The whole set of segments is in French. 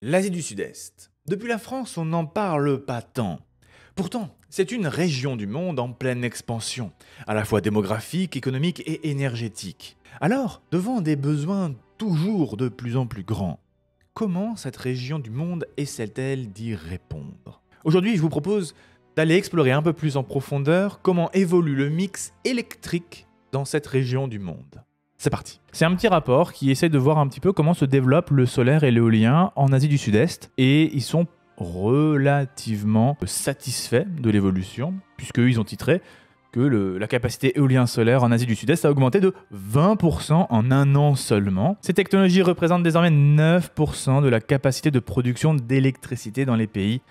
L'Asie du Sud-Est. Depuis la France, on n'en parle pas tant. Pourtant, c'est une région du monde en pleine expansion, à la fois démographique, économique et énergétique. Alors, devant des besoins toujours de plus en plus grands, comment cette région du monde essaie-t-elle d'y répondre? Aujourd'hui, je vous propose d'aller explorer un peu plus en profondeur comment évolue le mix électrique dans cette région du monde. C'est parti. C'est un petit rapport qui essaie de voir un petit peu comment se développe le solaire et l'éolien en Asie du Sud-Est, et ils sont relativement satisfaits de l'évolution, puisqu'ils ont titré que la capacité éolien-solaire en Asie du Sud-Est a augmenté de 20% en un an seulement. Ces technologies représentent désormais 9% de la capacité de production d'électricité dans les pays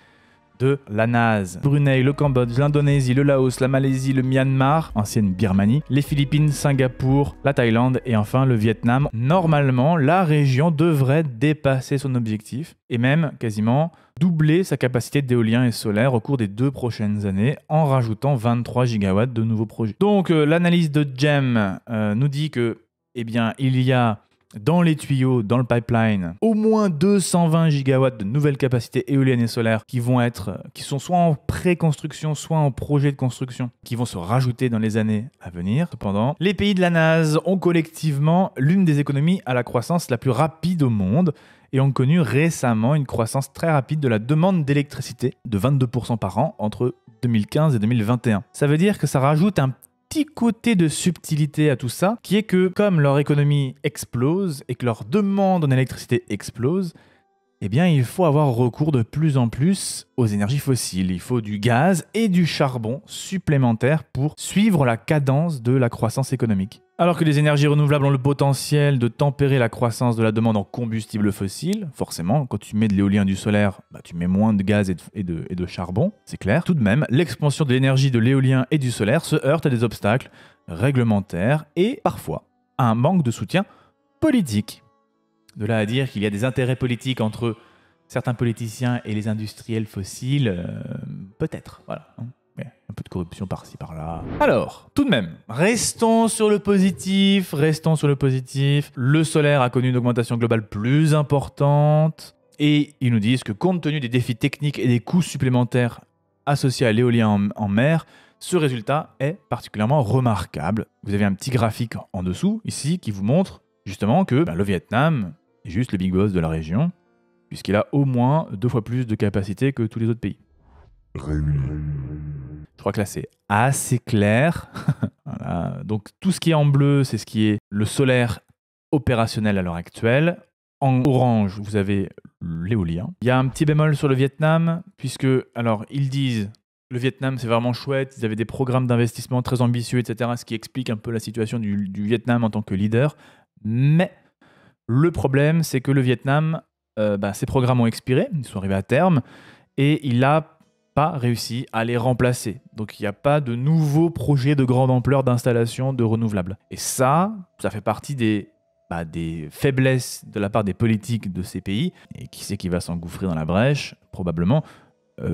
de l'ANASE. Brunei, le Cambodge, l'Indonésie, le Laos, la Malaisie, le Myanmar, ancienne Birmanie, les Philippines, Singapour, la Thaïlande et enfin le Vietnam. Normalement, la région devrait dépasser son objectif et même quasiment doubler sa capacité d'éolien et solaire au cours des 2 prochaines années en rajoutant 23 gigawatts de nouveaux projets. Donc l'analyse de GEM nous dit que il y a dans les tuyaux, dans le pipeline, au moins 220 gigawatts de nouvelles capacités éoliennes et solaires qui sont soit en pré-construction, soit en projet de construction, qui vont se rajouter dans les années à venir. Cependant, les pays de l'ANASE ont collectivement l'une des économies à la croissance la plus rapide au monde et ont connu récemment une croissance très rapide de la demande d'électricité de 22% par an entre 2015 et 2021. Ça veut dire que ça rajoute un petit côté de subtilité à tout ça, qui est que comme leur économie explose et que leur demande en électricité explose, il faut avoir recours de plus en plus aux énergies fossiles. Il faut du gaz et du charbon supplémentaires pour suivre la cadence de la croissance économique. Alors que les énergies renouvelables ont le potentiel de tempérer la croissance de la demande en combustibles fossiles, forcément, quand tu mets de l'éolien et du solaire, tu mets moins de gaz et de charbon, c'est clair. Tout de même, l'expansion de l'énergie de l'éolien et du solaire se heurte à des obstacles réglementaires et parfois à un manque de soutien politique. De là à dire qu'il y a des intérêts politiques entre certains politiciens et les industriels fossiles, peut-être, voilà. Un peu de corruption par-ci, par-là. Alors, tout de même, restons sur le positif. Le solaire a connu une augmentation globale plus importante. Et ils nous disent que compte tenu des défis techniques et des coûts supplémentaires associés à l'éolien en mer, ce résultat est particulièrement remarquable. Vous avez un petit graphique en dessous, ici, qui vous montre justement que le Vietnam est juste le big boss de la région, puisqu'il a au moins 2 fois plus de capacité que tous les autres pays. Je crois que là, c'est assez clair. Voilà. Donc, tout ce qui est en bleu, c'est ce qui est le solaire opérationnel à l'heure actuelle. En orange, vous avez l'éolien. Il y a un petit bémol sur le Vietnam, puisque, alors, ils disent, le Vietnam, c'est vraiment chouette, ils avaient des programmes d'investissement très ambitieux, etc., ce qui explique un peu la situation du Vietnam en tant que leader. Mais le problème, c'est que le Vietnam, ses programmes ont expiré, ils sont arrivés à terme, et il a pas réussi à les remplacer. Donc il n'y a pas de nouveaux projets de grande ampleur d'installation de renouvelables. Et ça fait partie des faiblesses de la part des politiques de ces pays. Et qui c'est qui va s'engouffrer dans la brèche? Probablement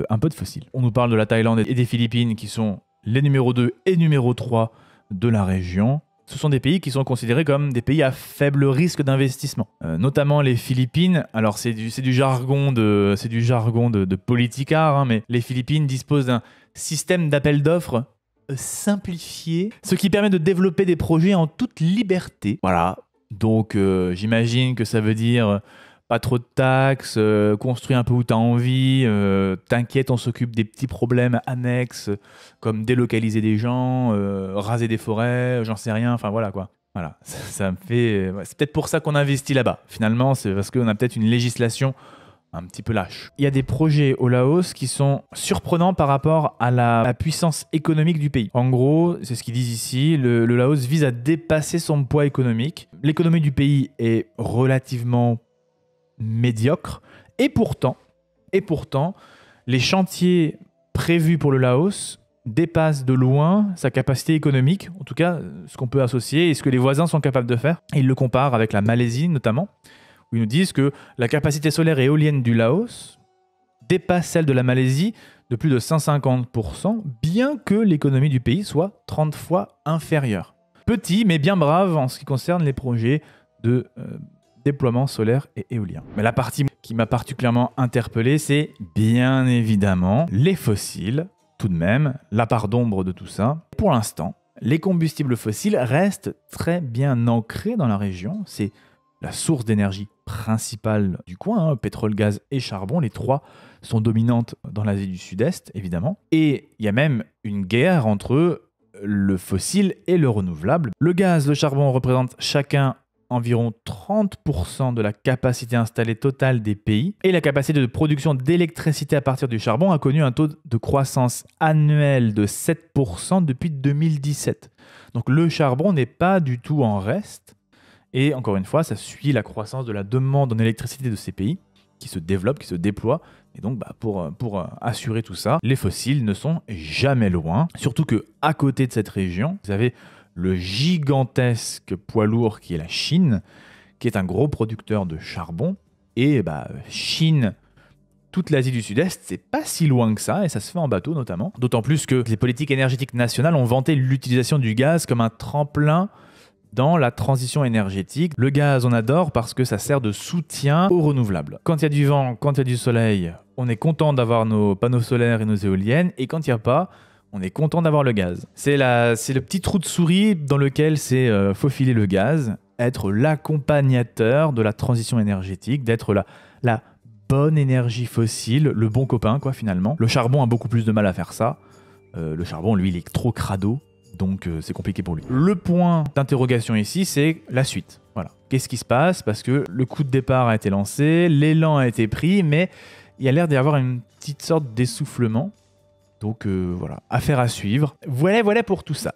un peu de fossiles. On nous parle de la Thaïlande et des Philippines qui sont les numéro 2 et numéro 3 de la région. Ce sont des pays qui sont considérés comme des pays à faible risque d'investissement. Notamment les Philippines. Alors c'est du jargon de politicard, mais les Philippines disposent d'un système d'appel d'offres simplifié, ce qui permet de développer des projets en toute liberté. Voilà. Donc j'imagine que ça veut dire pas trop de taxes, construis un peu où tu as envie, t'inquiète, on s'occupe des petits problèmes annexes comme délocaliser des gens, raser des forêts, j'en sais rien, enfin voilà quoi. Voilà, ça me fait... C'est peut-être pour ça qu'on investit là-bas. Finalement, c'est parce qu'on a peut-être une législation un petit peu lâche. Il y a des projets au Laos qui sont surprenants par rapport à la puissance économique du pays. En gros, c'est ce qu'ils disent ici, le Laos vise à dépasser son poids économique. L'économie du pays est relativement médiocre, et pourtant, les chantiers prévus pour le Laos dépassent de loin sa capacité économique, en tout cas ce qu'on peut associer et ce que les voisins sont capables de faire. Et ils le comparent avec la Malaisie notamment, où ils nous disent que la capacité solaire et éolienne du Laos dépasse celle de la Malaisie de plus de 150%, bien que l'économie du pays soit 30 fois inférieure. Petit mais bien brave en ce qui concerne les projets déploiement solaire et éolien. Mais la partie qui m'a particulièrement interpellé, c'est bien évidemment les fossiles, tout de même, la part d'ombre de tout ça. Pour l'instant, les combustibles fossiles restent très bien ancrés dans la région. C'est la source d'énergie principale du coin, hein, pétrole, gaz et charbon. Les trois sont dominantes dans l'Asie du Sud-Est, évidemment. Et il y a même une guerre entre le fossile et le renouvelable. Le gaz, le charbon représentent chacun environ 30% de la capacité installée totale des pays. Et la capacité de production d'électricité à partir du charbon a connu un taux de croissance annuel de 7% depuis 2017. Donc le charbon n'est pas du tout en reste. Et encore une fois, ça suit la croissance de la demande en électricité de ces pays qui se développent, qui se déploient. Et donc, pour assurer tout ça, les fossiles ne sont jamais loin. Surtout qu'à côté de cette région, vous avez le gigantesque poids lourd qui est la Chine, qui est un gros producteur de charbon. Et Chine, toute l'Asie du Sud-Est, c'est pas si loin que ça, et ça se fait en bateau notamment. D'autant plus que les politiques énergétiques nationales ont vanté l'utilisation du gaz comme un tremplin dans la transition énergétique. Le gaz, on adore parce que ça sert de soutien aux renouvelables. Quand il y a du vent, quand il y a du soleil, on est content d'avoir nos panneaux solaires et nos éoliennes, et quand il n'y a pas, on est content d'avoir le gaz. C'est le petit trou de souris dans lequel c'est faufiler le gaz, être l'accompagnateur de la transition énergétique, d'être la bonne énergie fossile, le bon copain, quoi, finalement. Le charbon a beaucoup plus de mal à faire ça. Le charbon, lui, il est trop crado. Donc c'est compliqué pour lui. Le point d'interrogation ici, c'est la suite. Voilà. Qu'est-ce qui se passe? Parce que le coup de départ a été lancé, l'élan a été pris, mais il y a l'air d'y avoir une petite sorte d'essoufflement. Donc voilà, affaire à suivre. Voilà pour tout ça.